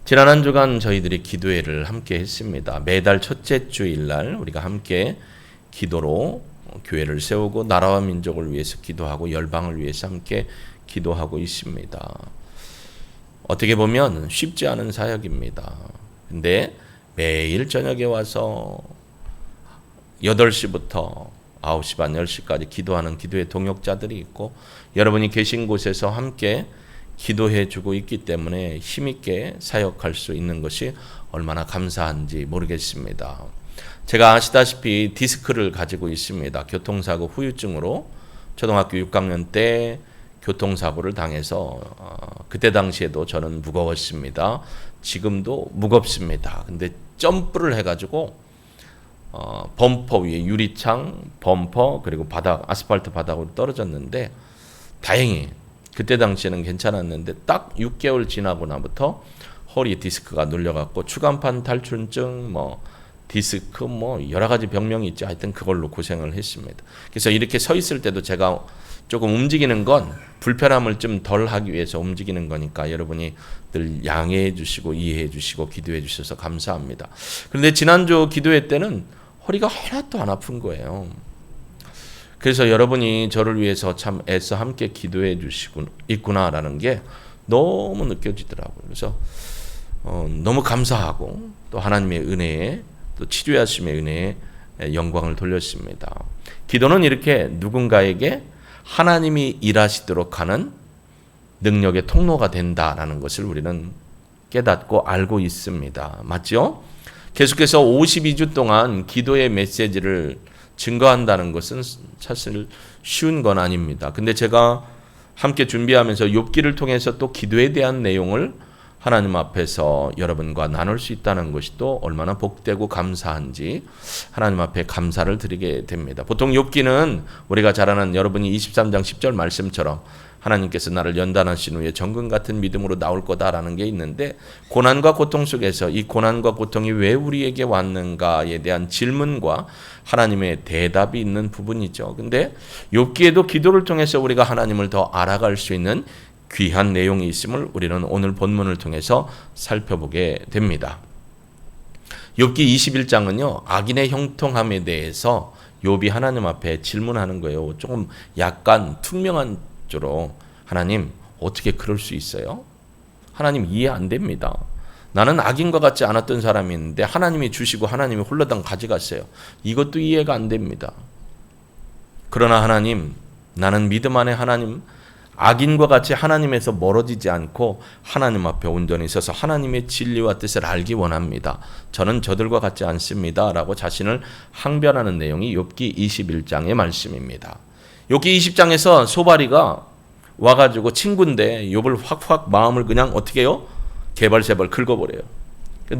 지난 한 주간 저희들이 기도회를 함께 했습니다. 매달 첫째 주일날 우리가 함께 기도로 교회를 세우고 나라와 민족을 위해서 기도하고 열방을 위해서 함께 기도하고 있습니다. 어떻게 보면 쉽지 않은 사역입니다. 근데 매일 저녁에 와서 8시부터 9시 반, 10시까지 기도하는 기도회 동역자들이 있고 여러분이 계신 곳에서 함께 기도해 주고 있기 때문에 힘있게 사역할 수 있는 것이 얼마나 감사한지 모르겠습니다. 제가 아시다시피 디스크를 가지고 있습니다. 교통사고 후유증으로 초등학교 6학년 때 교통사고를 당해서 그때 당시에도 저는 무거웠습니다. 지금도 무겁습니다. 근데 점프를 해가지고 범퍼 위에 유리창, 범퍼 그리고 바닥, 아스팔트 바닥으로 떨어졌는데 다행히 그때 당시에는 괜찮았는데 딱 6개월 지나고 나부터 허리 디스크가 눌려갖고 추간판 탈출증, 디스크, 여러 가지 병명이 있죠. 하여튼 그걸로 고생을 했습니다. 그래서 이렇게 서 있을 때도 제가 조금 움직이는 건 불편함을 좀 덜 하기 위해서 움직이는 거니까 여러분이 늘 양해해 주시고 이해해 주시고 기도해 주셔서 감사합니다. 그런데 지난주 기도회 때는 허리가 하나도 안 아픈 거예요. 그래서 여러분이 저를 위해서 참 애써 함께 기도해 주시고 있구나라는 게 너무 느껴지더라고요. 그래서 너무 감사하고 또 하나님의 은혜에 또 치료하심의 은혜에 영광을 돌렸습니다. 기도는 이렇게 누군가에게 하나님이 일하시도록 하는 능력의 통로가 된다라는 것을 우리는 깨닫고 알고 있습니다. 맞죠? 계속해서 52주 동안 기도의 메시지를 증거한다는 것은 사실 쉬운 건 아닙니다. 근데 제가 함께 준비하면서 욥기를 통해서 또 기도에 대한 내용을 하나님 앞에서 여러분과 나눌 수 있다는 것이 또 얼마나 복되고 감사한지 하나님 앞에 감사를 드리게 됩니다. 보통 욥기는 우리가 잘 아는 여러분이 23장 10절 말씀처럼 하나님께서 나를 연단하신 후에 정금 같은 믿음으로 나올 거다라는 게 있는데 고난과 고통 속에서 이 고난과 고통이 왜 우리에게 왔는가에 대한 질문과 하나님의 대답이 있는 부분이죠. 근데 욥기에도 기도를 통해서 우리가 하나님을 더 알아갈 수 있는 귀한 내용이 있음을 우리는 오늘 본문을 통해서 살펴보게 됩니다. 욥기 21장은요. 악인의 형통함에 대해서 욥이 하나님 앞에 질문하는 거예요. 조금 약간 투명한 쪽으로 하나님 어떻게 그럴 수 있어요? 하나님 이해 안 됩니다. 나는 악인과 같지 않았던 사람인데 하나님이 주시고 하나님이 홀라당 가져갔어요. 이것도 이해가 안 됩니다. 그러나 하나님, 나는 믿음 안에 하나님, 악인과 같이 하나님에서 멀어지지 않고 하나님 앞에 온전히 서서 하나님의 진리와 뜻을 알기 원합니다. 저는 저들과 같지 않습니다. 라고 자신을 항변하는 내용이 욥기 21장의 말씀입니다. 욥기 20장에서 소바리가 와가지고 친구인데 욥을 확 마음을 그냥 어떻게 해요? 개발세발 긁어버려요.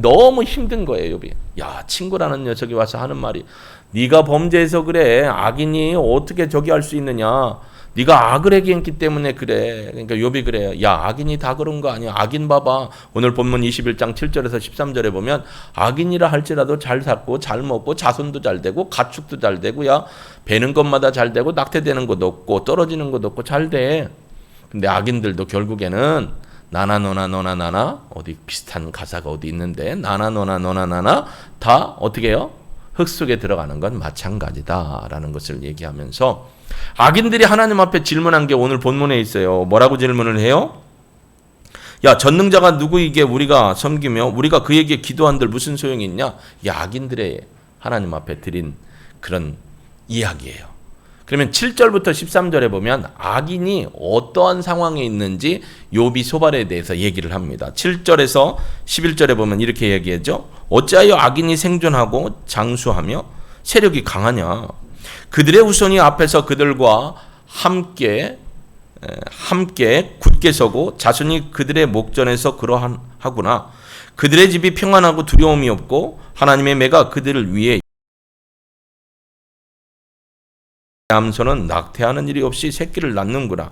너무 힘든 거예요, 욥이. 야, 친구라는 녀석이 와서 하는 말이 네가 범죄해서 그래. 악인이 어떻게 저기 할 수 있느냐. 네가 악을 행했기 때문에 그래. 그러니까 욥이 그래요. 야, 악인이 다 그런 거 아니야. 악인 봐봐. 오늘 본문 21장 7절에서 13절에 보면 악인이라 할지라도 잘 살고 잘 먹고 자손도 잘 되고 가축도 잘 되고 야 베는 것마다 잘 되고 낙태되는 것도 없고 떨어지는 것도 없고 잘 돼. 근데 악인들도 결국에는 나나 너나 너나 나나 어디 비슷한 가사가 어디 있는데 나나 너나 너나 나나 다 어떻게 해요? 흙 속에 들어가는 건 마찬가지다라는 것을 얘기하면서 악인들이 하나님 앞에 질문한 게 오늘 본문에 있어요. 뭐라고 질문을 해요? 야, 전능자가 누구이게 우리가 섬기며 우리가 그에게 기도한들 무슨 소용이 있냐? 이 악인들의 하나님 앞에 드린 그런 이야기예요. 그러면 7절부터 13절에 보면 악인이 어떠한 상황에 있는지 욥이 소발에 대해서 얘기를 합니다. 7절에서 11절에 보면 이렇게 얘기하죠. 어찌하여 악인이 생존하고 장수하며 세력이 강하냐? 그들의 후손이 앞에서 그들과 함께 굳게 서고 자손이 그들의 목전에서 그러하구나. 그들의 집이 평안하고 두려움이 없고 하나님의 매가 그들을 위해 암소는 낙태하는 일이 없이 새끼를 낳는구나.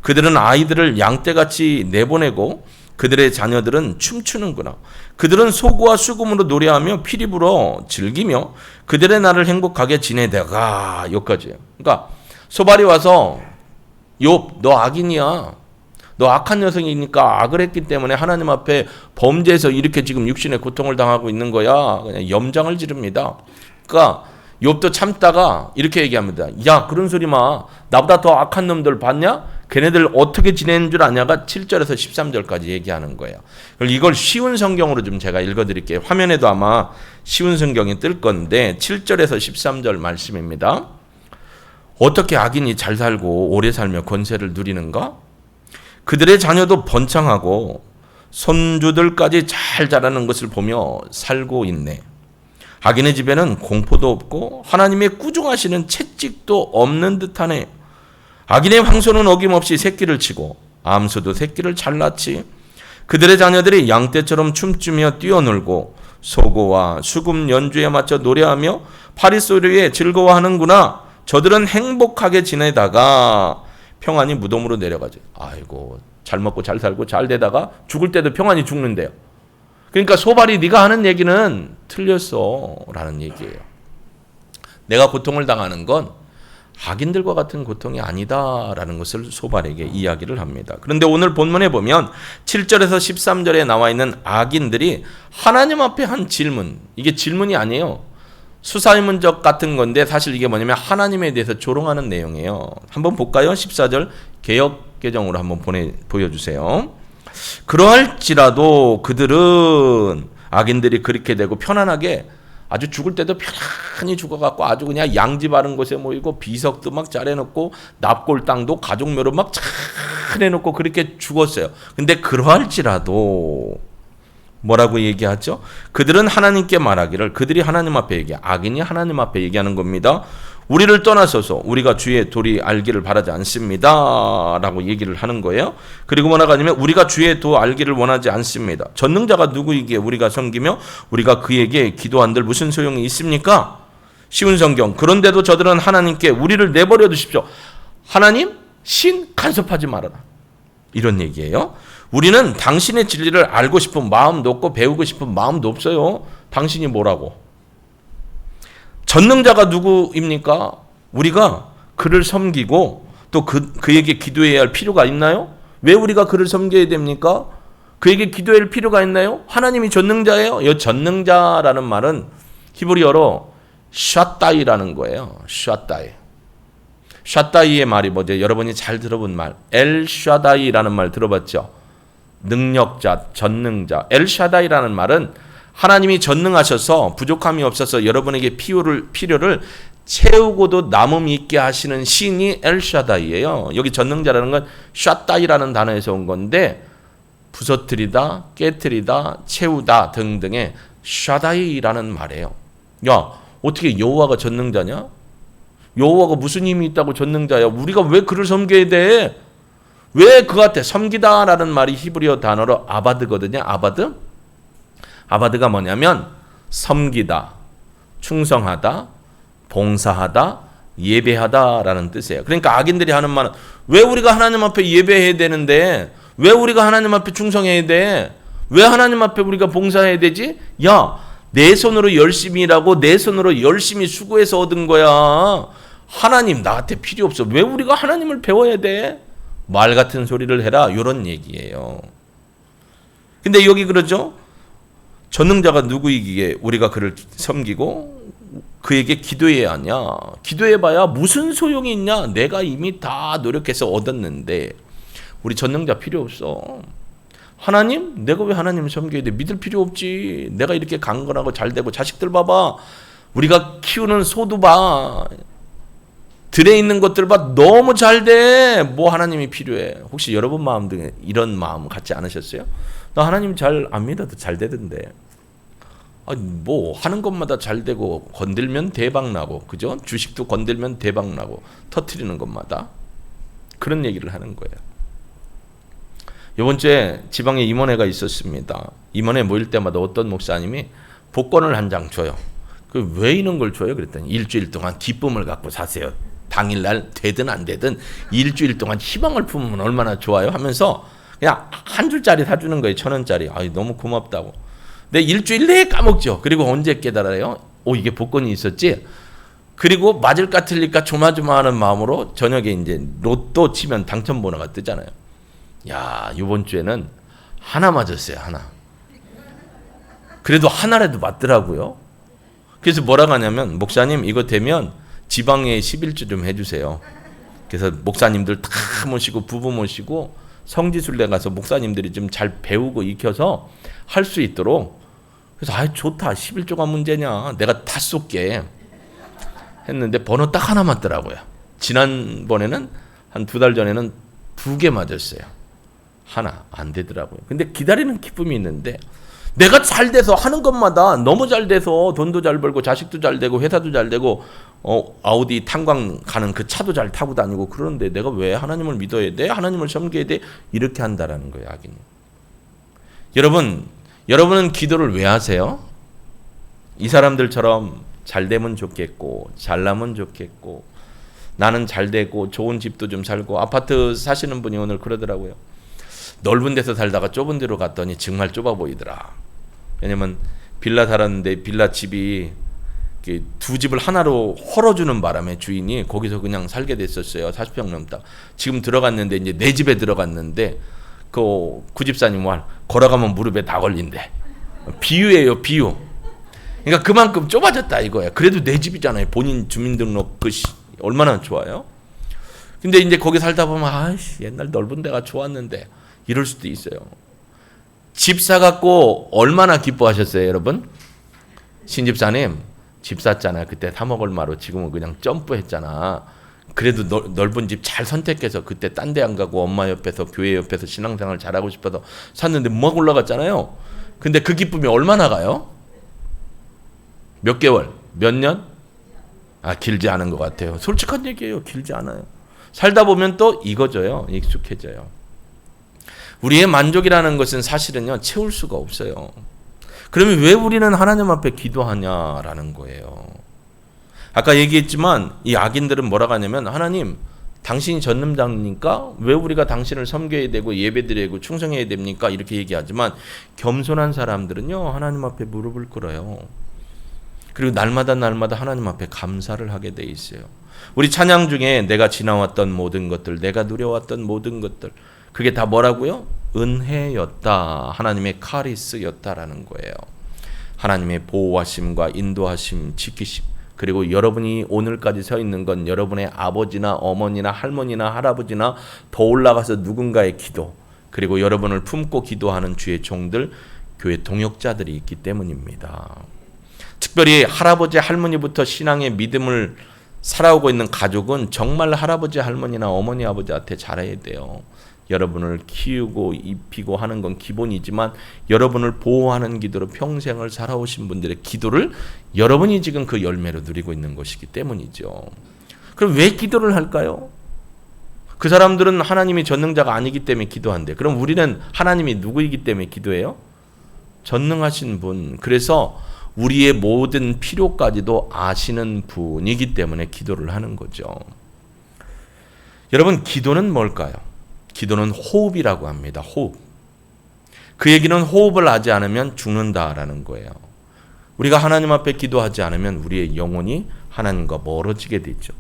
그들은 아이들을 양떼같이 내보내고 그들의 자녀들은 춤추는구나. 그들은 소구와 수금으로 노래하며 피리 불어 즐기며 그들의 날을 행복하게 지내다가 여기까지예요. 그러니까 소발이 와서 욥 너 악인이야. 너 악한 녀석이니까 악을 했기 때문에 하나님 앞에 범죄해서 이렇게 지금 육신의 고통을 당하고 있는 거야. 그냥 염장을 지릅니다. 그러니까 욥도 참다가 이렇게 얘기합니다. 야, 그런 소리 마. 나보다 더 악한 놈들 봤냐? 걔네들 어떻게 지내는 줄 아냐가 7절에서 13절까지 얘기하는 거예요. 이걸 쉬운 성경으로 좀 제가 읽어드릴게요. 화면에도 아마 쉬운 성경이 뜰 건데 7절에서 13절 말씀입니다. 어떻게 악인이 잘 살고 오래 살며 권세를 누리는가? 그들의 자녀도 번창하고 손주들까지 잘 자라는 것을 보며 살고 있네. 악인의 집에는 공포도 없고 하나님의 꾸중하시는 채찍도 없는 듯하네. 악인의 황소는 어김없이 새끼를 치고 암소도 새끼를 잘 낳지. 그들의 자녀들이 양떼처럼 춤추며 뛰어놀고 소고와 수금 연주에 맞춰 노래하며 파리소리에 즐거워하는구나. 저들은 행복하게 지내다가 평안히 무덤으로 내려가지. 아이고, 잘 먹고 잘 살고 잘 되다가 죽을 때도 평안히 죽는데요. 그러니까 소발이 네가 하는 얘기는 틀렸어 라는 얘기예요. 내가 고통을 당하는 건 악인들과 같은 고통이 아니다라는 것을 소발에게 이야기를 합니다. 그런데 오늘 본문에 보면 7절에서 13절에 나와 있는 악인들이 하나님 앞에 한 질문, 이게 질문이 아니에요. 수사의문적 같은 건데 사실 이게 뭐냐면 하나님에 대해서 조롱하는 내용이에요. 한번 볼까요? 14절 개역개정으로 한번 보여주세요. 그러할지라도 그들은 악인들이 그렇게 되고 편안하게 아주 죽을 때도 편안히 죽어갖고 아주 그냥 양지 바른 곳에 모이고 비석도 막 잘해놓고 납골 땅도 가족묘로 막 잘 해놓고 그렇게 죽었어요. 근데 그러할지라도 뭐라고 얘기하죠? 그들은 하나님께 말하기를, 그들이 하나님 앞에 얘기해, 악인이 하나님 앞에 얘기하는 겁니다. 우리를 떠나서서 우리가 주의 도리 알기를 바라지 않습니다 라고 얘기를 하는 거예요. 그리고 뭐라고 하냐면 우리가 주의 도 알기를 원하지 않습니다. 전능자가 누구이기에 우리가 섬기며 우리가 그에게 기도한들 무슨 소용이 있습니까? 쉬운 성경. 그런데도 저들은 하나님께 우리를 내버려 두십시오. 하나님, 신 간섭하지 말아라. 이런 얘기예요. 우리는 당신의 진리를 알고 싶은 마음도 없고 배우고 싶은 마음도 없어요. 당신이 뭐라고? 전능자가 누구입니까? 우리가 그를 섬기고 또 그에게 기도해야 할 필요가 있나요? 왜 우리가 그를 섬겨야 됩니까? 그에게 기도해야 할 필요가 있나요? 하나님이 전능자예요. 이 전능자라는 말은 히브리어로 샤따이라는 거예요. 샤따이. 샤따이의 말이 뭐죠? 여러분이 잘 들어본 말. 엘샤다이라는 말 들어봤죠? 능력자, 전능자. 엘샤다이라는 말은 하나님이 전능하셔서 부족함이 없어서 여러분에게 필요를 채우고도 남음이 있게 하시는 신이 엘샤다이예요. 여기 전능자라는 건 샤따이라는 단어에서 온 건데 부서뜨리다, 깨뜨리다, 채우다 등등의 샤다이라는 말이에요. 야, 어떻게 여호와가 전능자냐? 여호와가 무슨 힘이 있다고 전능자야? 우리가 왜 그를 섬겨야 돼? 왜 그한테 섬기다라는 말이 히브리어 단어로 아바드거든요. 아바드. 아바드가 뭐냐면 섬기다, 충성하다, 봉사하다, 예배하다라는 뜻이에요. 그러니까 악인들이 하는 말은 왜 우리가 하나님 앞에 예배해야 되는데, 왜 우리가 하나님 앞에 충성해야 돼? 왜 하나님 앞에 우리가 봉사해야 되지? 야, 내 손으로 열심히 일하고 내 손으로 열심히 수고해서 얻은 거야. 하나님 나한테 필요 없어. 왜 우리가 하나님을 배워야 돼? 말 같은 소리를 해라. 이런 얘기예요. 근데 여기 그러죠? 전능자가 누구이기에 우리가 그를 섬기고 그에게 기도해야 하냐? 기도해봐야 무슨 소용이 있냐? 내가 이미 다 노력해서 얻었는데 우리 전능자 필요 없어. 하나님? 내가 왜 하나님을 섬겨야 돼? 믿을 필요 없지. 내가 이렇게 강건하고 잘되고 자식들 봐봐. 우리가 키우는 소도 봐. 들에 있는 것들 봐. 너무 잘돼. 뭐 하나님이 필요해. 혹시 여러분 마음 등에 이런 마음 갖지 않으셨어요? 나 하나님 잘 안 믿어도 잘 되던데. 뭐 하는 것마다 잘 되고 건들면 대박 나고, 그죠? 주식도 건들면 대박 나고 터트리는 것마다 그런 얘기를 하는 거예요. 이번 주에 지방에 임원회가 있었습니다. 임원회 모일 때마다 어떤 목사님이 복권을 한 장 줘요. 그 왜 이런 걸 줘요? 그랬더니 일주일 동안 기쁨을 갖고 사세요. 당일날 되든 안 되든 일주일 동안 희망을 품으면 얼마나 좋아요 하면서 그냥 한 줄짜리 사주는 거예요. 1,000원짜리. 아이, 너무 고맙다고. 근데 일주일 내에 까먹죠. 그리고 언제 깨달아요? 이게 복권이 있었지? 그리고 맞을까 틀릴까 조마조마하는 마음으로 저녁에 이제 로또 치면 당첨번호가 뜨잖아요. 야, 이번 주에는 하나 맞았어요. 하나. 그래도 하나라도 맞더라고요. 그래서 뭐라고 하냐면, 목사님 이거 되면 지방에 11조 좀 해주세요. 그래서 목사님들 다 모시고 부부 모시고 성지순례 가서 목사님들이 좀 잘 배우고 익혀서 할 수 있도록. 그래서 좋다. 11조가 문제냐. 내가 다 쏠게 했는데 번호 딱 하나 맞더라고요. 지난번에는 한 2달 전에는 2개 맞았어요. 하나 안 되더라고요. 근데 기다리는 기쁨이 있는데, 내가 잘 돼서 하는 것마다 너무 잘 돼서 돈도 잘 벌고 자식도 잘 되고 회사도 잘 되고 아우디 탄광 가는 그 차도 잘 타고 다니고 그러는데 내가 왜 하나님을 믿어야 돼? 하나님을 섬겨야 돼? 이렇게 한다라는 거예요, 악인이. 여러분은 기도를 왜 하세요? 이 사람들처럼 잘 되면 좋겠고 잘나면 좋겠고 나는 잘 되고 좋은 집도 좀 살고. 아파트 사시는 분이 오늘 그러더라고요. 넓은 데서 살다가 좁은 데로 갔더니 정말 좁아 보이더라. 왜냐면 빌라 살았는데 빌라 집이 2집을 하나로 헐어주는 바람에 주인이 거기서 그냥 살게 됐었어요. 40평 넘다. 지금 들어갔는데 이제 4집에 들어갔는데 그 구집사님 말 걸어가면 무릎에 다 걸린대. 비유예요, 비유. 그러니까 그만큼 좁아졌다 이거야. 그래도 4집이잖아요. 본인 주민등록 얼마나 좋아요. 근데 이제 거기 살다 보면 옛날 넓은 데가 좋았는데 이럴 수도 있어요. 집 사갖고 얼마나 기뻐하셨어요, 여러분? 신집사님 집 샀잖아요. 그때 3억 얼마로. 지금은 그냥 점프했잖아. 그래도 넓은 집 잘 선택해서 그때 딴 데 안 가고 엄마 옆에서 교회 옆에서 신앙생활 잘하고 싶어서 샀는데 막 올라갔잖아요. 근데 그 기쁨이 얼마나 가요? 몇 개월? 몇 년? 길지 않은 것 같아요. 솔직한 얘기예요. 길지 않아요. 살다 보면 또 익어져요. 익숙해져요. 우리의 만족이라는 것은 사실은요, 채울 수가 없어요. 그러면 왜 우리는 하나님 앞에 기도하냐라는 거예요. 아까 얘기했지만 이 악인들은 뭐라고 하냐면, 하나님 당신이 전능자니까 왜 우리가 당신을 섬겨야 되고 예배드려야 되고 충성해야 됩니까? 이렇게 얘기하지만 겸손한 사람들은요, 하나님 앞에 무릎을 꿇어요. 그리고 날마다 하나님 앞에 감사를 하게 돼 있어요. 우리 찬양 중에 내가 지나왔던 모든 것들, 내가 누려왔던 모든 것들, 그게 다 뭐라고요? 은혜였다. 하나님의 카리스였다라는 거예요. 하나님의 보호하심과 인도하심, 지키심. 그리고 여러분이 오늘까지 서 있는 건 여러분의 아버지나 어머니나 할머니나 할아버지나 더 올라가서 누군가의 기도, 그리고 여러분을 품고 기도하는 주의 종들, 교회 동역자들이 있기 때문입니다. 특별히 할아버지 할머니부터 신앙의 믿음을 살아오고 있는 가족은 정말 할아버지 할머니나 어머니 아버지한테 잘해야 돼요. 여러분을 키우고 입히고 하는 건 기본이지만 여러분을 보호하는 기도로 평생을 살아오신 분들의 기도를 여러분이 지금 그 열매로 누리고 있는 것이기 때문이죠. 그럼 왜 기도를 할까요? 그 사람들은 하나님이 전능자가 아니기 때문에 기도한대. 그럼 우리는 하나님이 누구이기 때문에 기도해요? 전능하신 분. 그래서 우리의 모든 필요까지도 아시는 분이기 때문에 기도를 하는 거죠. 여러분, 기도는 뭘까요? 기도는 호흡이라고 합니다. 호흡. 그 얘기는 호흡을 하지 않으면 죽는다라는 거예요. 우리가 하나님 앞에 기도하지 않으면 우리의 영혼이 하나님과 멀어지게 되죠.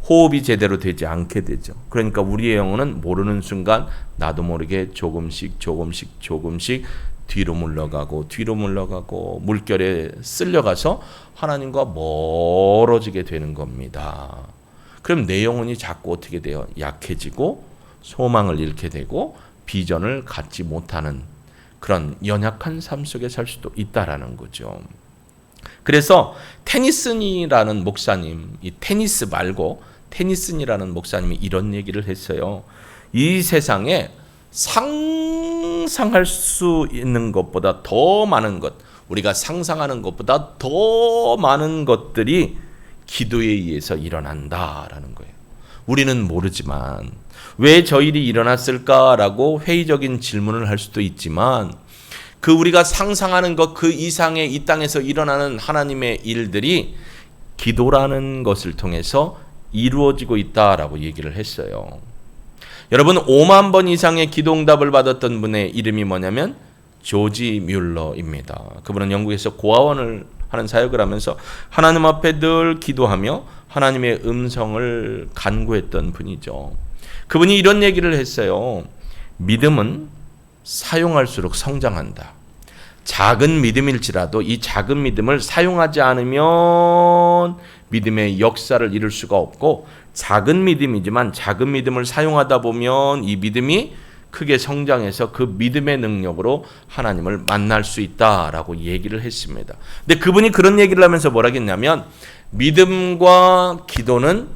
호흡이 제대로 되지 않게 되죠. 그러니까 우리의 영혼은 모르는 순간 나도 모르게 조금씩 뒤로 물러가고 물결에 쓸려가서 하나님과 멀어지게 되는 겁니다. 그럼 내 영혼이 자꾸 어떻게 돼요? 약해지고 소망을 잃게 되고 비전을 갖지 못하는 그런 연약한 삶 속에 살 수도 있다라는 거죠. 그래서 테니슨이라는 목사님, 이 테니스 말고 테니슨이라는 목사님이 이런 얘기를 했어요. 이 세상에 상상할 수 있는 것보다 더 많은 것, 우리가 상상하는 것보다 더 많은 것들이 기도에 의해서 일어난다라는 거예요. 우리는 모르지만 왜 저 일이 일어났을까라고 회의적인 질문을 할 수도 있지만 그 우리가 상상하는 것 그 이상의 이 땅에서 일어나는 하나님의 일들이 기도라는 것을 통해서 이루어지고 있다라고 얘기를 했어요. 여러분, 5만 번 이상의 기도응답을 받았던 분의 이름이 뭐냐면 조지 뮬러입니다. 그분은 영국에서 고아원을 하는 사역을 하면서 하나님 앞에 늘 기도하며 하나님의 음성을 간구했던 분이죠. 그분이 이런 얘기를 했어요. 믿음은 사용할수록 성장한다. 작은 믿음일지라도 이 작은 믿음을 사용하지 않으면 믿음의 역사를 이룰 수가 없고, 작은 믿음이지만 작은 믿음을 사용하다 보면 이 믿음이 크게 성장해서 그 믿음의 능력으로 하나님을 만날 수 있다라고 얘기를 했습니다. 근데 그분이 그런 얘기를 하면서 뭐라 했냐면, 믿음과 기도는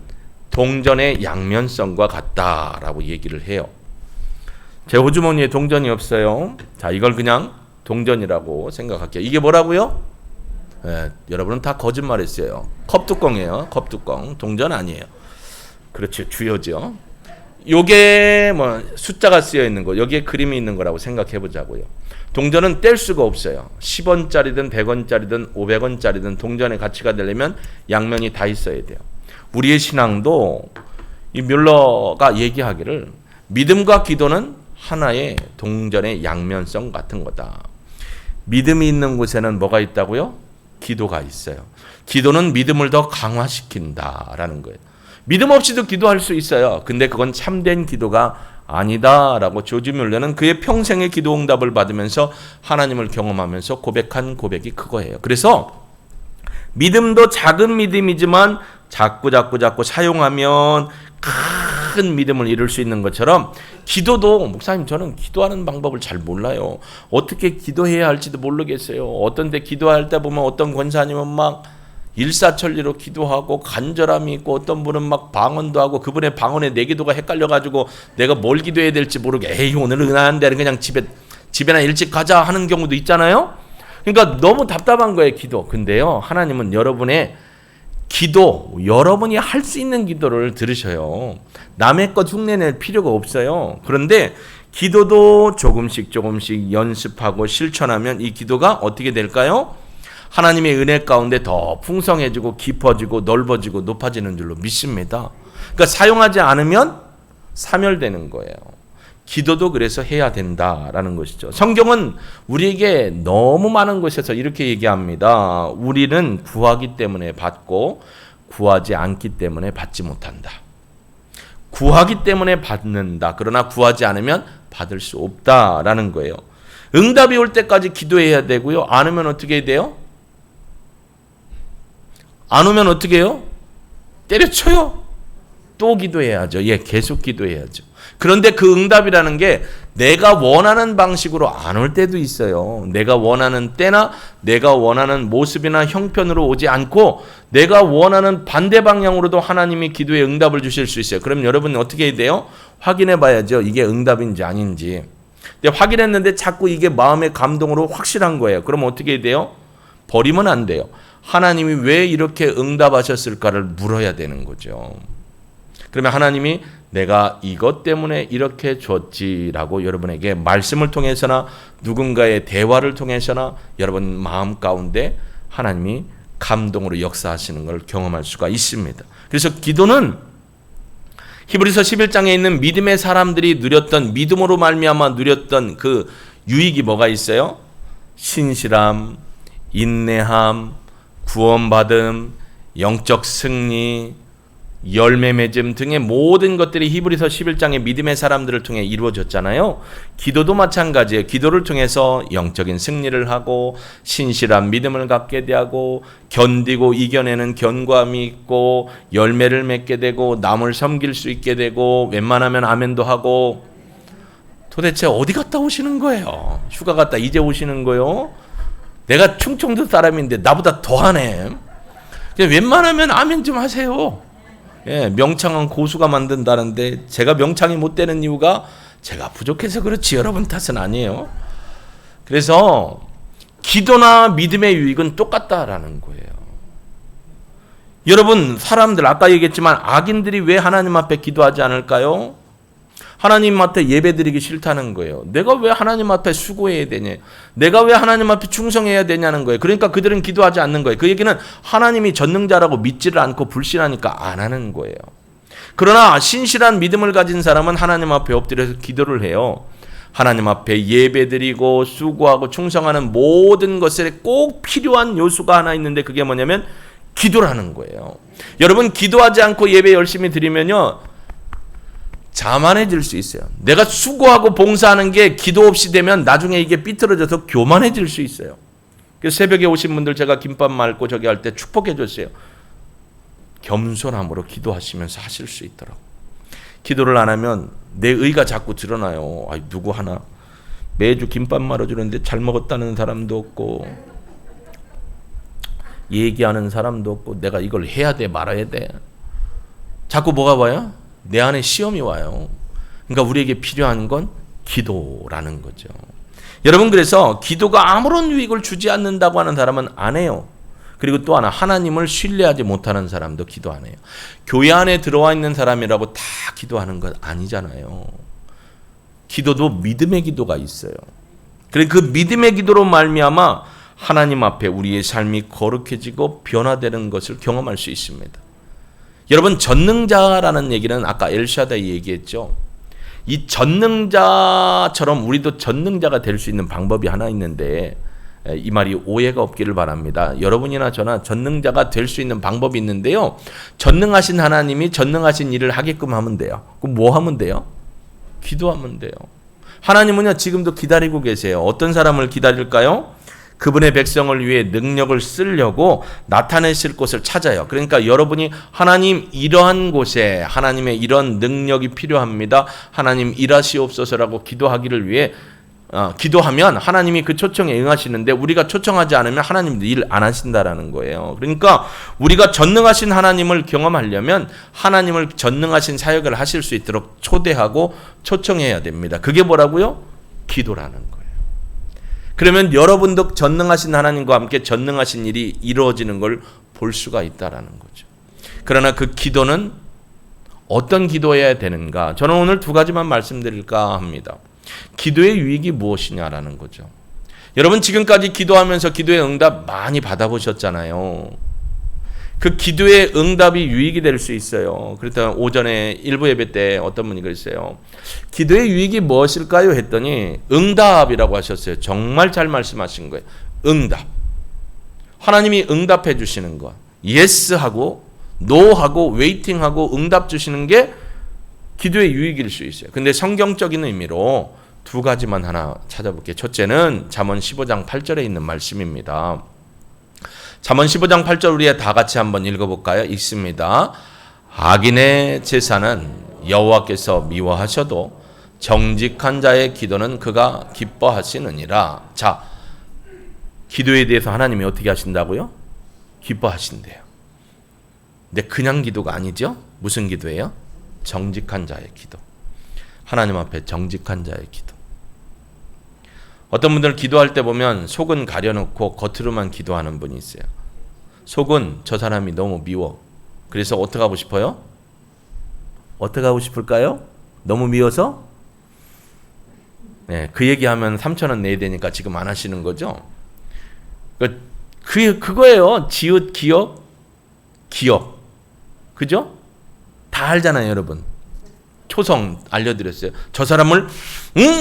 동전의 양면성과 같다라고 얘기를 해요. 제 호주머니에 동전이 없어요. 자, 이걸 그냥 동전이라고 생각할게요. 이게 뭐라고요? 여러분은 다 거짓말했어요. 컵뚜껑이에요. 컵뚜껑. 동전 아니에요. 그렇죠. 주요죠. 요게 뭐 숫자가 쓰여 있는 거, 여기에 그림이 있는 거라고 생각해 보자고요. 동전은 뗄 수가 없어요. 10원짜리든 100원짜리든 500원짜리든 동전의 가치가 되려면 양면이 다 있어야 돼요. 우리의 신앙도 이 뮬러가 얘기하기를 믿음과 기도는 하나의 동전의 양면성 같은 거다. 믿음이 있는 곳에는 뭐가 있다고요? 기도가 있어요. 기도는 믿음을 더 강화시킨다라는 거예요. 믿음 없이도 기도할 수 있어요. 근데 그건 참된 기도가 아니다라고 조지 뮬러는 그의 평생의 기도 응답을 받으면서 하나님을 경험하면서 고백한 고백이 그거예요. 그래서 믿음도 작은 믿음이지만 자꾸 사용하면 큰 믿음을 이룰 수 있는 것처럼, 기도도, 목사님 저는 기도하는 방법을 잘 몰라요. 어떻게 기도해야 할지도 모르겠어요. 어떤 데 기도할 때 보면 어떤 권사님은 막 일사천리로 기도하고 간절함이 있고, 어떤 분은 막 방언도 하고, 그분의 방언에 내 기도가 헷갈려가지고 내가 뭘 기도해야 될지 모르게, 에이 오늘은 은하한데 그냥 집에나 일찍 가자 하는 경우도 있잖아요. 그러니까 너무 답답한 거예요, 기도. 근데요, 하나님은 여러분의 기도, 여러분이 할 수 있는 기도를 들으셔요. 남의 것 흉내낼 필요가 없어요. 그런데 기도도 조금씩 연습하고 실천하면 이 기도가 어떻게 될까요? 하나님의 은혜 가운데 더 풍성해지고 깊어지고 넓어지고 높아지는 줄로 믿습니다. 그러니까 사용하지 않으면 사멸되는 거예요. 기도도 그래서 해야 된다라는 것이죠. 성경은 우리에게 너무 많은 곳에서 이렇게 얘기합니다. 우리는 구하기 때문에 받고 구하지 않기 때문에 받지 못한다. 구하기 때문에 받는다. 그러나 구하지 않으면 받을 수 없다라는 거예요. 응답이 올 때까지 기도해야 되고요. 안 오면 어떻게 해야 돼요? 안 오면 어떻게 해요? 때려쳐요. 또 기도해야죠. 계속 기도해야죠. 그런데 그 응답이라는 게 내가 원하는 방식으로 안 올 때도 있어요. 내가 원하는 때나 내가 원하는 모습이나 형편으로 오지 않고 내가 원하는 반대 방향으로도 하나님이 기도에 응답을 주실 수 있어요. 그럼 여러분 어떻게 해야 돼요? 확인해 봐야죠. 이게 응답인지 아닌지. 근데 확인했는데 자꾸 이게 마음의 감동으로 확실한 거예요. 그럼 어떻게 해야 돼요? 버리면 안 돼요. 하나님이 왜 이렇게 응답하셨을까를 물어야 되는 거죠. 그러면 하나님이 내가 이것 때문에 이렇게 줬지라고 여러분에게 말씀을 통해서나 누군가의 대화를 통해서나 여러분 마음 가운데 하나님이 감동으로 역사하시는 걸 경험할 수가 있습니다. 그래서 기도는 히브리서 11장에 있는 믿음의 사람들이 누렸던, 믿음으로 말미암아 누렸던 그 유익이 뭐가 있어요? 신실함, 인내함, 구원받음, 영적 승리, 열매 맺음 등의 모든 것들이 히브리서 11장의 믿음의 사람들을 통해 이루어졌잖아요. 기도도 마찬가지예요. 기도를 통해서 영적인 승리를 하고 신실한 믿음을 갖게 되고 견디고 이겨내는 견고함이 있고 열매를 맺게 되고 남을 섬길 수 있게 되고 웬만하면 아멘도 하고. 도대체 어디 갔다 오시는 거예요? 휴가 갔다 이제 오시는 거예요? 내가 충청도 사람인데 나보다 더하네. 웬만하면 아멘 좀 하세요. 명창은 고수가 만든다는데 제가 명창이 못 되는 이유가 제가 부족해서 그렇지 여러분 탓은 아니에요. 그래서 기도나 믿음의 유익은 똑같다라는 거예요. 여러분, 사람들 아까 얘기했지만 악인들이 왜 하나님 앞에 기도하지 않을까요? 하나님 앞에 예배드리기 싫다는 거예요. 내가 왜 하나님 앞에 수고해야 되냐? 내가 왜 하나님 앞에 충성해야 되냐는 거예요. 그러니까 그들은 기도하지 않는 거예요. 그 얘기는 하나님이 전능자라고 믿지를 않고 불신하니까 안 하는 거예요. 그러나 신실한 믿음을 가진 사람은 하나님 앞에 엎드려서 기도를 해요. 하나님 앞에 예배드리고 수고하고 충성하는 모든 것에 꼭 필요한 요소가 하나 있는데 그게 뭐냐면 기도라는 거예요. 여러분, 기도하지 않고 예배 열심히 드리면요, 자만해질 수 있어요. 내가 수고하고 봉사하는 게 기도 없이 되면 나중에 이게 삐뚤어져서 교만해질 수 있어요. 그래서 새벽에 오신 분들 제가 김밥 말고 저기 할 때 축복해 줬어요. 겸손함으로 기도하시면서 하실 수 있도록. 기도를 안 하면 내 의가 자꾸 드러나요. 누구 하나 매주 김밥 말아주는데 잘 먹었다는 사람도 없고 얘기하는 사람도 없고 내가 이걸 해야 돼 말아야 돼. 자꾸 뭐가 와요? 내 안에 시험이 와요. 그러니까 우리에게 필요한 건 기도라는 거죠. 여러분, 그래서 기도가 아무런 유익을 주지 않는다고 하는 사람은 안 해요. 그리고 또 하나, 하나님을 신뢰하지 못하는 사람도 기도 안 해요. 교회 안에 들어와 있는 사람이라고 다 기도하는 건 아니잖아요. 기도도 믿음의 기도가 있어요. 그래서 그 믿음의 기도로 말미암아 하나님 앞에 우리의 삶이 거룩해지고 변화되는 것을 경험할 수 있습니다. 여러분, 전능자라는 얘기는 아까 엘샤다이 얘기했죠. 이 전능자처럼 우리도 전능자가 될 수 있는 방법이 하나 있는데, 이 말이 오해가 없기를 바랍니다. 여러분이나 저나 전능자가 될 수 있는 방법이 있는데요. 전능하신 하나님이 전능하신 일을 하게끔 하면 돼요. 그럼 뭐 하면 돼요? 기도하면 돼요. 하나님은요, 지금도 기다리고 계세요. 어떤 사람을 기다릴까요? 그분의 백성을 위해 능력을 쓰려고 나타내실 곳을 찾아요. 그러니까 여러분이 하나님, 이러한 곳에 하나님의 이런 능력이 필요합니다. 하나님 일하시옵소서라고 기도하기를 위해 기도하면 하나님이 그 초청에 응하시는데, 우리가 초청하지 않으면 하나님도 일 안 하신다라는 거예요. 그러니까 우리가 전능하신 하나님을 경험하려면 하나님을 전능하신 사역을 하실 수 있도록 초대하고 초청해야 됩니다. 그게 뭐라고요? 기도라는 거예요. 그러면 여러분도 전능하신 하나님과 함께 전능하신 일이 이루어지는 걸 볼 수가 있다라는 거죠. 그러나 그 기도는 어떤 기도해야 되는가? 저는 오늘 두 가지만 말씀드릴까 합니다. 기도의 유익이 무엇이냐라는 거죠. 여러분, 지금까지 기도하면서 기도의 응답 많이 받아보셨잖아요. 그 기도의 응답이 유익이 될 수 있어요. 그랬더니 오전에 일부 예배 때 어떤 분이 그랬어요. 기도의 유익이 무엇일까요? 했더니 응답이라고 하셨어요. 정말 잘 말씀하신 거예요. 응답. 하나님이 응답해 주시는 것. 예스하고 노하고 웨이팅하고 응답 주시는 게 기도의 유익일 수 있어요. 근데 성경적인 의미로 두 가지만 하나 찾아볼게요. 첫째는 잠언 15장 8절에 있는 말씀입니다. 잠언 15장 8절 우리 다 같이 한번 읽어볼까요? 읽습니다. 악인의 제사는 여호와께서 미워하셔도 정직한 자의 기도는 그가 기뻐하시느니라. 자, 기도에 대해서 하나님이 어떻게 하신다고요? 기뻐하신대요. 근데 그냥 기도가 아니죠? 무슨 기도예요? 정직한 자의 기도. 하나님 앞에 정직한 자의 기도. 어떤 분들 기도할 때 보면 속은 가려놓고 겉으로만 기도하는 분이 있어요. 속은 저 사람이 너무 미워. 그래서 어떻게 하고 싶어요? 어떻게 하고 싶을까요? 너무 미워서? 네, 그 얘기하면 3,000원 내야 되니까 지금 안 하시는 거죠? 그거예요. 지읒, 기억, 기억. 그죠? 다 알잖아요, 여러분. 초성 알려드렸어요. 저 사람을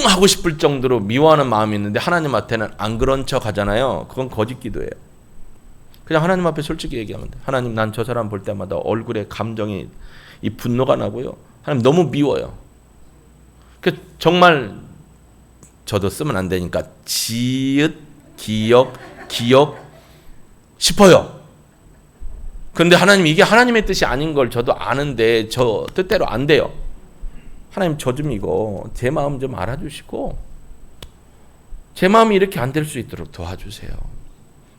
하고 싶을 정도로 미워하는 마음이 있는데 하나님한테는 안 그런 척 하잖아요. 그건 거짓 기도예요. 그냥 하나님 앞에 솔직히 얘기하면 돼. 하나님, 난 저 사람 볼 때마다 얼굴에 감정이, 이 분노가 나고요. 하나님, 너무 미워요. 정말 저도 쓰면 안 되니까 지읒, 기억, 기억 싶어요. 그런데 하나님, 이게 하나님의 뜻이 아닌 걸 저도 아는데 저 뜻대로 안 돼요. 하나님, 저 좀 이거 제 마음 좀 알아주시고 제 마음이 이렇게 안 될 수 있도록 도와주세요.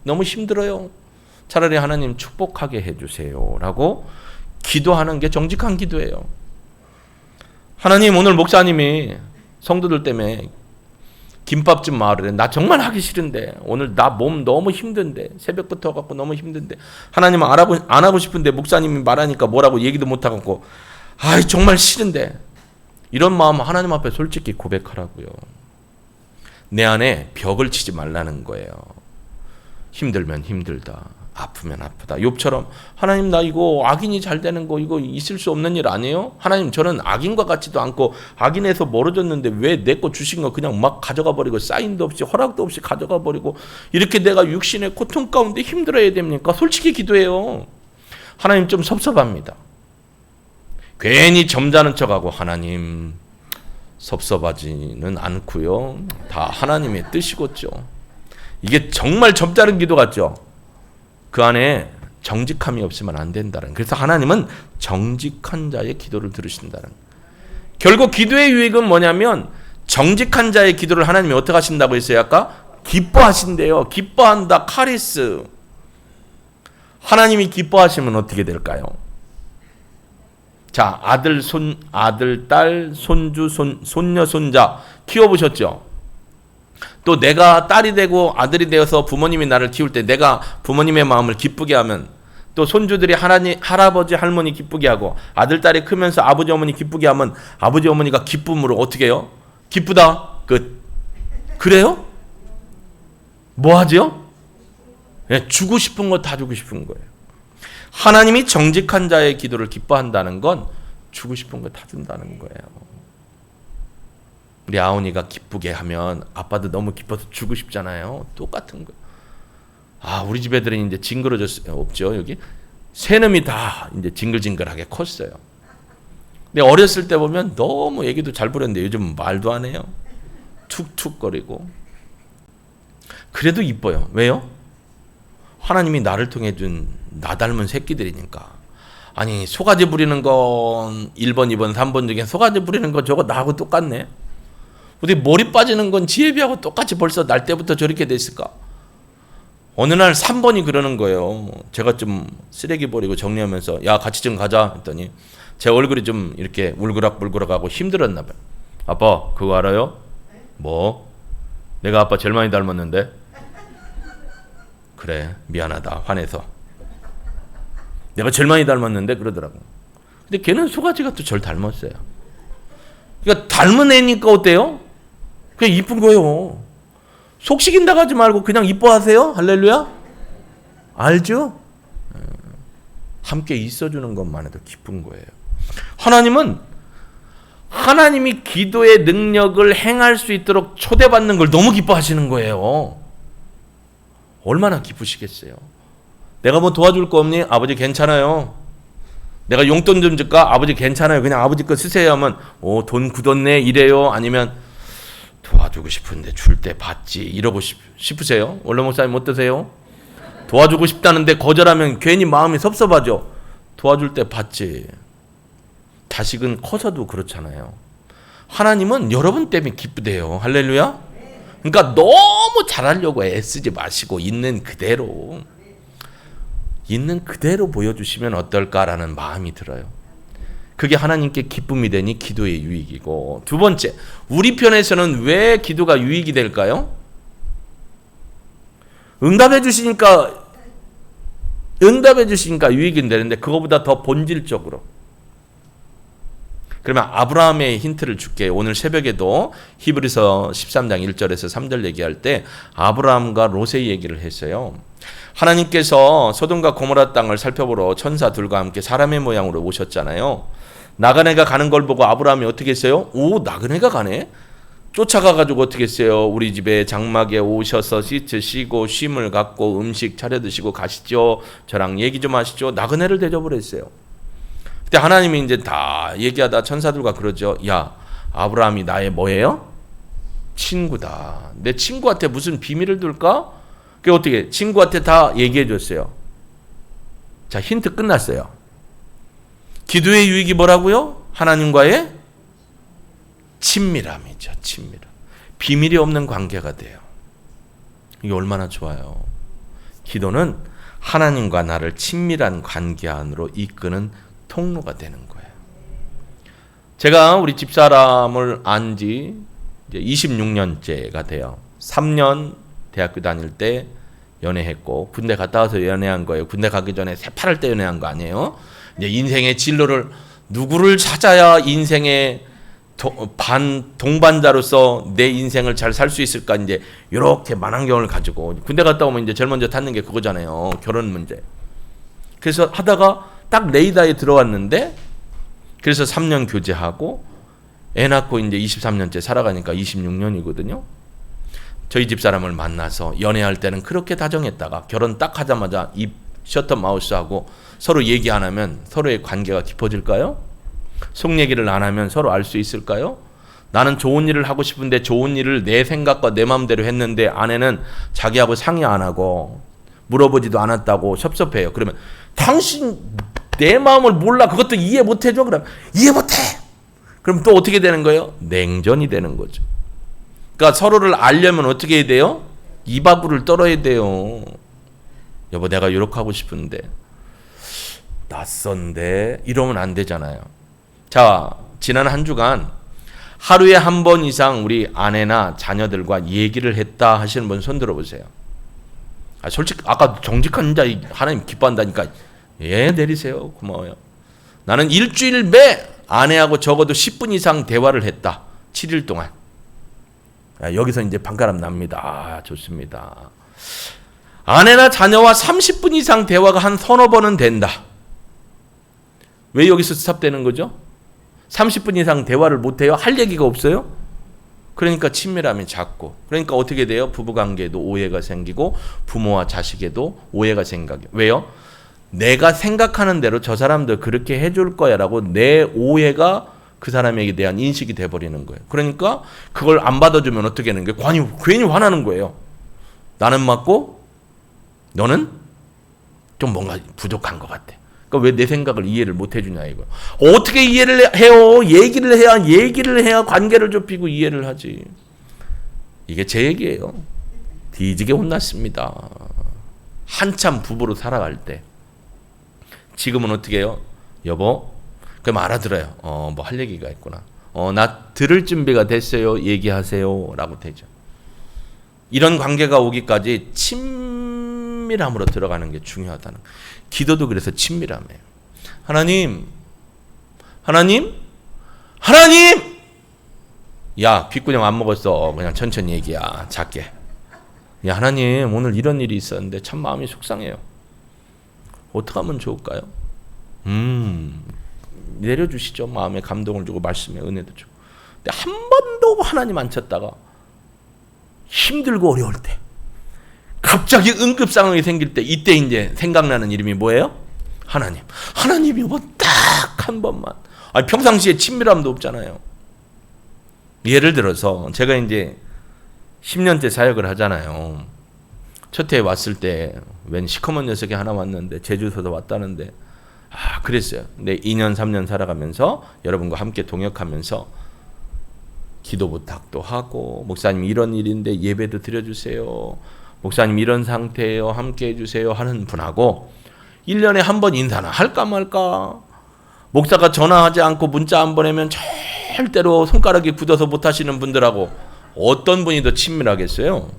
너무 힘들어요. 차라리 하나님 축복하게 해주세요 라고 기도하는 게 정직한 기도예요. 하나님, 오늘 목사님이 성도들 때문에 김밥집 마을에 나 정말 하기 싫은데, 오늘 나 몸 너무 힘든데, 새벽부터 갖고 너무 힘든데, 하나님 안 하고 싶은데 목사님이 말하니까 뭐라고 얘기도 못 하고, 정말 싫은데, 이런 마음 하나님 앞에 솔직히 고백하라고요. 내 안에 벽을 치지 말라는 거예요. 힘들면 힘들다, 아프면 아프다. 욥처럼 하나님, 나 이거 악인이 잘 되는 거 이거 있을 수 없는 일 아니에요? 하나님, 저는 악인과 같지도 않고 악인에서 멀어졌는데 왜 내 거 주신 거 그냥 막 가져가 버리고 사인도 없이 허락도 없이 가져가 버리고 이렇게 내가 육신의 고통 가운데 힘들어야 됩니까? 솔직히 기도해요. 하나님, 좀 섭섭합니다. 괜히 점잖은 척하고 하나님 섭섭하지는 않고요. 다 하나님의 뜻이겠죠. 이게 정말 점잖은 기도 같죠. 그 안에 정직함이 없으면 안 된다는. 그래서 하나님은 정직한 자의 기도를 들으신다는. 결국 기도의 유익은 뭐냐면 정직한 자의 기도를 하나님이 어떻게 하신다고 했어요? 아까 기뻐하신대요. 기뻐한다. 카리스. 하나님이 기뻐하시면 어떻게 될까요? 자, 아들, 딸, 손주, 손녀, 손자 키워보셨죠? 또 내가 딸이 되고 아들이 되어서 부모님이 나를 키울 때 내가 부모님의 마음을 기쁘게 하면, 또 손주들이 할아버지, 할머니 기쁘게 하고, 아들, 딸이 크면서 아버지, 어머니 기쁘게 하면 아버지, 어머니가 기쁨으로 어떻게 해요? 기쁘다. 끝. 그래요? 뭐 하죠? 예, 주고 싶은 거 다 주고 싶은 거예요. 하나님이 정직한 자의 기도를 기뻐한다는 건 주고 싶은 거 다 준다는 거예요. 우리 아온이가 기쁘게 하면 아빠도 너무 기뻐서 주고 싶잖아요. 똑같은 거예요. 아, 우리 집 애들은 이제 징그러졌어요. 없죠, 여기? 새 놈이 다 이제 징글징글하게 컸어요. 근데 어렸을 때 보면 너무 애기도 잘 부렸는데 요즘 말도 안 해요. 툭툭거리고. 그래도 이뻐요. 왜요? 하나님이 나를 통해 준 나 닮은 새끼들이니까. 아니, 소가지 부리는 건 1번, 2번, 3번 중에 소가지 부리는 거 저거 나하고 똑같네. 어디 머리 빠지는 건 지혜비하고 똑같이 벌써 날 때부터 저렇게 됐을까? 어느 날 3번이 그러는 거예요. 제가 좀 쓰레기 버리고 정리하면서 야, 같이 좀 가자 했더니 제 얼굴이 좀 이렇게 울그락불그락하고 힘들었나 봐요. 아빠, 그거 알아요? 뭐? 내가 아빠 제일 많이 닮았는데? 그래, 미안하다. 화내서. 내가 제일 많이 닮았는데? 그러더라고. 근데 걔는 소가지가 또 절 닮았어요. 그러니까 닮은 애니까 어때요? 그냥 이쁜 거예요. 속 시킨다고 하지 말고 그냥 이뻐하세요. 할렐루야. 알죠? 함께 있어주는 것만 해도 기쁜 거예요. 하나님은 하나님이 기도의 능력을 행할 수 있도록 초대받는 걸 너무 기뻐하시는 거예요. 얼마나 기쁘시겠어요. 내가 뭐 도와줄 거 없니? 아버지 괜찮아요. 내가 용돈 좀 줄까? 아버지 괜찮아요. 그냥 아버지 거 쓰세요 하면 돈 굳었네 이래요. 아니면 도와주고 싶은데 줄 때 받지 이러고 싶으세요? 원래 목사님 어떠세요? 도와주고 싶다는데 거절하면 괜히 마음이 섭섭하죠. 도와줄 때 받지. 자식은 커서도 그렇잖아요. 하나님은 여러분 때문에 기쁘대요. 할렐루야. 그러니까 너무 잘하려고 애쓰지 마시고 있는 그대로 보여주시면 어떨까라는 마음이 들어요. 그게 하나님께 기쁨이 되니 기도의 유익이고, 두 번째, 우리 편에서는 왜 기도가 유익이 될까요? 응답해 주시니까 유익이 되는데 그거보다 더 본질적으로. 그러면 아브라함의 힌트를 줄게요. 오늘 새벽에도 히브리서 13장 1절에서 3절 얘기할 때 아브라함과 롯의 얘기를 했어요. 하나님께서 소돔과 고모라 땅을 살펴보러 천사 둘과 함께 사람의 모양으로 오셨잖아요. 나그네가 가는 걸 보고 아브라함이 어떻게 했어요? 오, 나그네가 가네? 쫓아가가지고 어떻게 했어요? 우리 집에 장막에 오셔서 씻으시고 쉼을 갖고 음식 차려 드시고 가시죠. 저랑 얘기 좀 하시죠. 나그네를 대접을 했어요. 그때 하나님이 이제 다 얘기하다 천사들과 그러죠. 야, 아브라함이 나의 뭐예요? 친구다. 내 친구한테 무슨 비밀을 둘까? 그게 어떻게 친구한테 다 얘기해 줬어요. 자, 힌트 끝났어요. 기도의 유익이 뭐라고요? 하나님과의 친밀함이죠. 친밀함. 비밀이 없는 관계가 돼요. 이게 얼마나 좋아요. 기도는 하나님과 나를 친밀한 관계 안으로 이끄는 통로가 되는 거예요. 제가 우리 집사람을 안 지 26년째가 돼요. 3년 대학교 다닐 때 연애했고, 군대 갔다 와서 연애한 거예요. 군대 가기 전에 새파랄 때 연애한 거 아니에요. 이제 인생의 진로를 누구를 찾아야 인생의 동반자로서 내 인생을 잘 살 수 있을까, 이제 이렇게 만환경을 가지고 군대 갔다 오면 이제 제일 먼저 닫는 게 그거잖아요. 결혼 문제. 그래서 하다가 딱 레이더에 들어왔는데, 그래서 3년 교제하고 애 낳고 이제 23년째 살아가니까 26년이거든요. 저희 집사람을 만나서 연애할 때는 그렇게 다정했다가 결혼 딱 하자마자 입 셔터 마우스하고 서로 얘기 안 하면 서로의 관계가 깊어질까요? 속 얘기를 안 하면 서로 알 수 있을까요? 나는 좋은 일을 하고 싶은데 좋은 일을 내 생각과 내 마음대로 했는데 아내는 자기하고 상의 안 하고 물어보지도 않았다고 섭섭해요. 그러면 당신 내 마음을 몰라. 그것도 이해 못 해줘. 그럼 이해 못 해. 그럼 또 어떻게 되는 거예요? 냉전이 되는 거죠. 그러니까 서로를 알려면 어떻게 해야 돼요? 이바구를 떨어야 돼요. 여보 내가 이렇게 하고 싶은데 낯선데 이러면 안 되잖아요. 자, 지난 한 주간 하루에 한 번 이상 우리 아내나 자녀들과 얘기를 했다 하시는 분 손 들어보세요. 솔직히 아까 정직한 자 하나님 기뻐한다니까 예 내리세요. 고마워요. 나는 일주일 매 아내하고 적어도 10분 이상 대화를 했다. 7일 동안. 여기서 이제 반가람 납니다. 좋습니다. 아내나 자녀와 30분 이상 대화가 한 서너 번은 된다. 왜 여기서 스탑되는 거죠? 30분 이상 대화를 못해요? 할 얘기가 없어요? 그러니까 친밀함이 작고, 그러니까 어떻게 돼요? 부부관계에도 오해가 생기고 부모와 자식에도 오해가 생겨요. 왜요? 내가 생각하는 대로 저 사람들 그렇게 해줄 거야 라고 내 오해가 그 사람에게 대한 인식이 돼버리는 거예요. 그러니까 그걸 안 받아주면 어떻게 하는 거예요? 괜히 화나는 거예요. 나는 맞고 너는 좀 뭔가 부족한 것 같아. 그러니까 왜 내 생각을 이해를 못 해주냐 이거. 어떻게 이해를 해요? 얘기를 해야 관계를 좁히고 이해를 하지. 이게 제 얘기예요. 뒤지게 혼났습니다. 한참 부부로 살아갈 때. 지금은 어떻게 해요? 여보, 그럼 알아들어요. 뭐 할 얘기가 있구나. 나 들을 준비가 됐어요. 얘기하세요. 라고 되죠. 이런 관계가 오기까지 친밀함으로 들어가는 게 중요하다는 거예요. 기도도 그래서 친밀함이에요. 하나님! 야, 귓구녕 안 먹었어. 그냥 천천히 얘기야. 작게. 야, 하나님, 오늘 이런 일이 있었는데 참 마음이 속상해요. 어떻게 하면 좋을까요? 내려주시죠. 마음에 감동을 주고 말씀에 은혜도 주고. 근데 한 번도 하나님 안 쳤다가 힘들고 어려울 때, 갑자기 응급 상황이 생길 때, 이때 이제 생각나는 이름이 뭐예요? 하나님이 뭐 딱 한 번만. 아니, 평상시에 친밀함도 없잖아요. 예를 들어서 제가 이제 10년째 사역을 하잖아요. 첫 해에 왔을 때 웬 시커먼 녀석이 하나 왔는데 제주도도 왔다는데 그랬어요. 근데 2년 3년 살아가면서 여러분과 함께 동역하면서 기도 부탁도 하고, 목사님 이런 일인데 예배도 드려주세요. 목사님 이런 상태예요. 함께 해주세요. 하는 분하고 1년에 한 번 인사나 할까 말까. 목사가 전화하지 않고 문자 안 보내면 절대로 손가락이 굳어서 못 하시는 분들하고 어떤 분이 더 친밀하겠어요?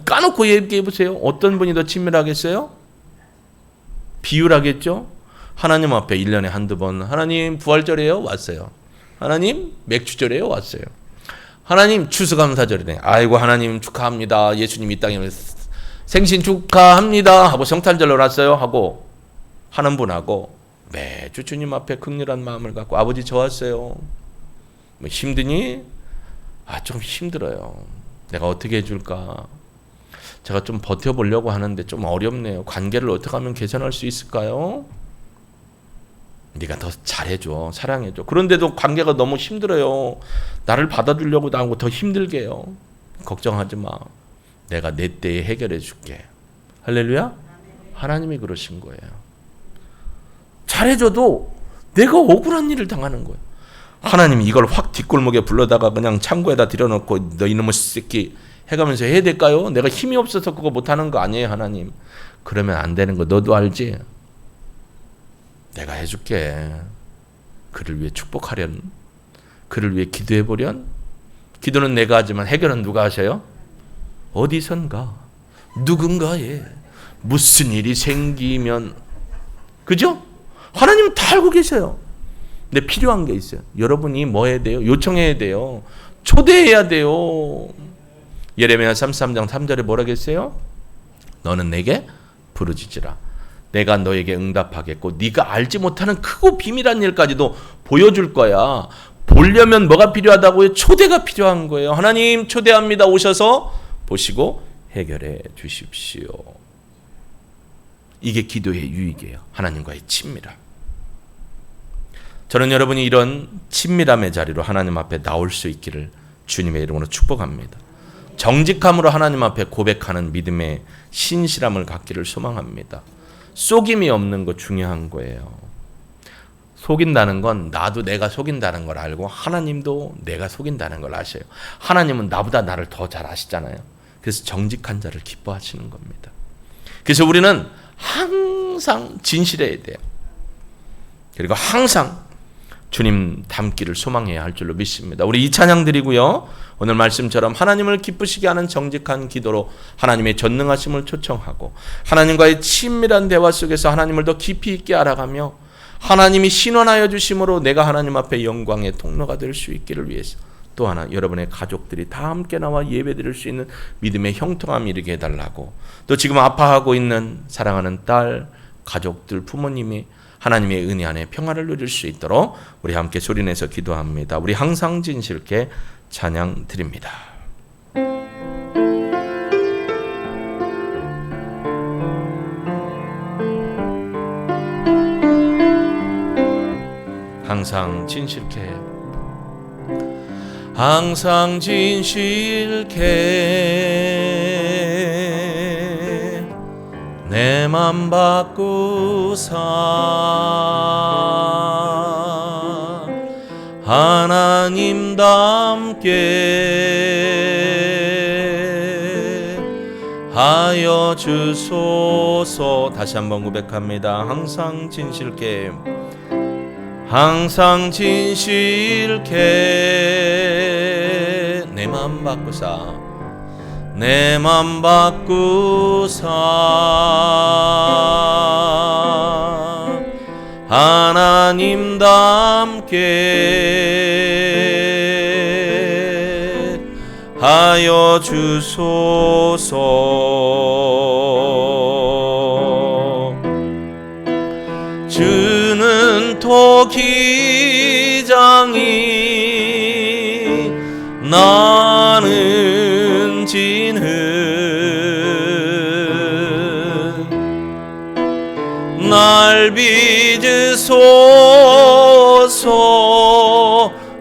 까놓고 얘기해 보세요. 어떤 분이 더 친밀하겠어요? 비율하겠죠? 하나님 앞에 1년에 한두 번, 하나님 부활절이에요? 왔어요. 하나님 맥주절이에요? 왔어요. 하나님 추수감사절이네. 아이고 하나님 축하합니다. 예수님 이 땅에 생신 축하합니다 하고 성탄절로 왔어요 하고 하는 분하고 매주 주님 앞에 극렬한 마음을 갖고 아버지 저 왔어요. 뭐 힘드니? 좀 힘들어요. 내가 어떻게 해줄까? 제가 좀 버텨보려고 하는데 좀 어렵네요. 관계를 어떻게 하면 개선할 수 있을까요? 네가 더 잘해줘. 사랑해줘. 그런데도 관계가 너무 힘들어요. 나를 받아주려고 나하고 더 힘들게 해요. 걱정하지 마. 내가 내 때에 해결해 줄게. 할렐루야? 하나님이 그러신 거예요. 잘해줘도 내가 억울한 일을 당하는 거예요. 하나님이 이걸 확 뒷골목에 불러다가 그냥 창고에다 들여놓고 너 이놈의 새끼 해가면서 해야 될까요? 내가 힘이 없어서 그거 못하는 거 아니에요, 하나님. 그러면 안 되는 거 너도 알지? 내가 해줄게. 그를 위해 축복하련, 그를 위해 기도해보련. 기도는 내가 하지만 해결은 누가 하셔요? 어디선가 누군가에 무슨 일이 생기면, 그죠? 하나님은 다 알고 계셔요. 근데 필요한 게 있어요. 여러분이 뭐 해야 돼요? 요청해야 돼요. 초대해야 돼요. 예레미야 33장 3절에 뭐라 했어요? 너는 내게 부르짖으라. 내가 너에게 응답하겠고 네가 알지 못하는 크고 비밀한 일까지도 보여줄 거야. 보려면 뭐가 필요하다고요? 초대가 필요한 거예요. 하나님 초대합니다. 오셔서 보시고 해결해 주십시오. 이게 기도의 유익이에요. 하나님과의 친밀함. 저는 여러분이 이런 친밀함의 자리로 하나님 앞에 나올 수 있기를 주님의 이름으로 축복합니다. 정직함으로 하나님 앞에 고백하는 믿음의 신실함을 갖기를 소망합니다. 속임이 없는 거 중요한 거예요. 속인다는 건 나도 내가 속인다는 걸 알고 하나님도 내가 속인다는 걸 아셔요. 하나님은 나보다 나를 더 잘 아시잖아요. 그래서 정직한 자를 기뻐하시는 겁니다. 그래서 우리는 항상 진실해야 돼요. 그리고 항상 주님 닮기를 소망해야 할 줄로 믿습니다. 우리 이 찬양 드리고요, 오늘 말씀처럼 하나님을 기쁘시게 하는 정직한 기도로 하나님의 전능하심을 초청하고 하나님과의 친밀한 대화 속에서 하나님을 더 깊이 있게 알아가며 하나님이 신원하여 주심으로 내가 하나님 앞에 영광의 통로가 될 수 있기를 위해서 또 하나 여러분의 가족들이 다 함께 나와 예배드릴 수 있는 믿음의 형통함이 이르게 해달라고, 또 지금 아파하고 있는 사랑하는 딸, 가족들, 부모님이 하나님의 은혜 안에 평화를 누릴 수 있도록 우리 함께 소리내서 기도합니다. 우리 항상 진실께 찬양 드립니다. 항상 진실케, 항상 진실케 내 맘 바꾸사 하나님답게 하여 주소서. 다시 한번 고백합니다. 항상 진실케, 항상 진실케 내 맘 바꾸사, 내 맘 바꾸사 하나님답게 하여 주소서. 주는 토기장이 나는 진흙 날 빚으소서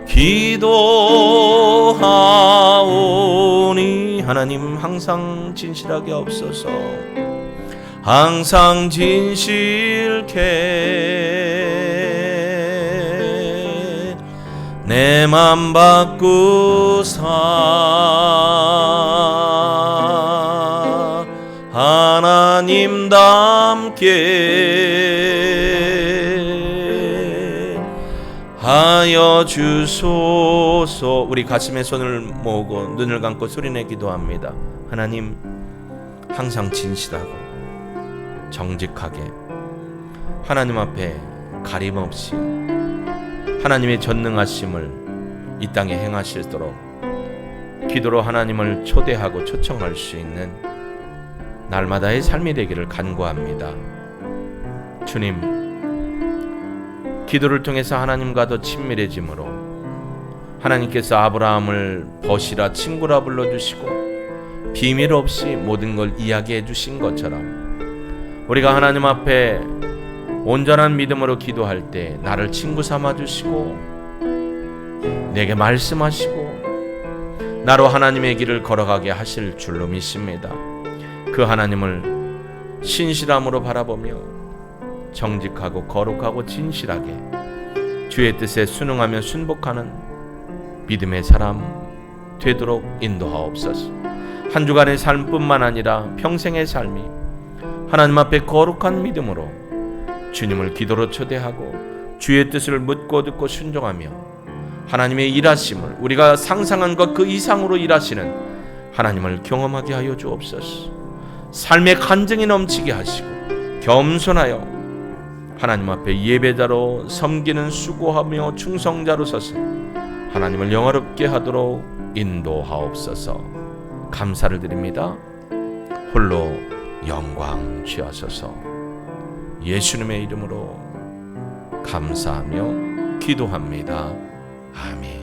기도하오니. 하나님 항상 진실하게 없어서 항상 진실케 내 맘 바꾸사 하나님답게 하여 주소서. 우리 가슴에 손을 모으고 눈을 감고 소리내 기도합니다. 하나님 항상 진실하고 정직하게 하나님 앞에 가림없이 하나님의 전능하심을 이 땅에 행하시도록 기도로 하나님을 초대하고 초청할 수 있는 날마다의 삶이 되기를 간구합니다. 주님, 기도를 통해서 하나님과 더 친밀해짐으로 하나님께서 아브라함을 벗이라 친구라 불러주시고 비밀 없이 모든 걸 이야기해 주신 것처럼 우리가 하나님 앞에 온전한 믿음으로 기도할 때 나를 친구 삼아 주시고 내게 말씀하시고 나로 하나님의 길을 걸어가게 하실 줄로 믿습니다. 그 하나님을 신실함으로 바라보며 정직하고 거룩하고 진실하게 주의 뜻에 순응하며 순복하는 믿음의 사람 되도록 인도하옵소서. 한 주간의 삶뿐만 아니라 평생의 삶이 하나님 앞에 거룩한 믿음으로 주님을 기도로 초대하고 주의 뜻을 묻고 듣고 순종하며 하나님의 일하심을 우리가 상상한 것 그 이상으로 일하시는 하나님을 경험하게 하여 주옵소서. 삶의 간증이 넘치게 하시고 겸손하여 하나님 앞에 예배자로 섬기는 수고하며 충성자로 서서 하나님을 영화롭게 하도록 인도하옵소서. 감사를 드립니다. 홀로 영광 주하소서. 예수님의 이름으로 감사하며 기도합니다. 아멘.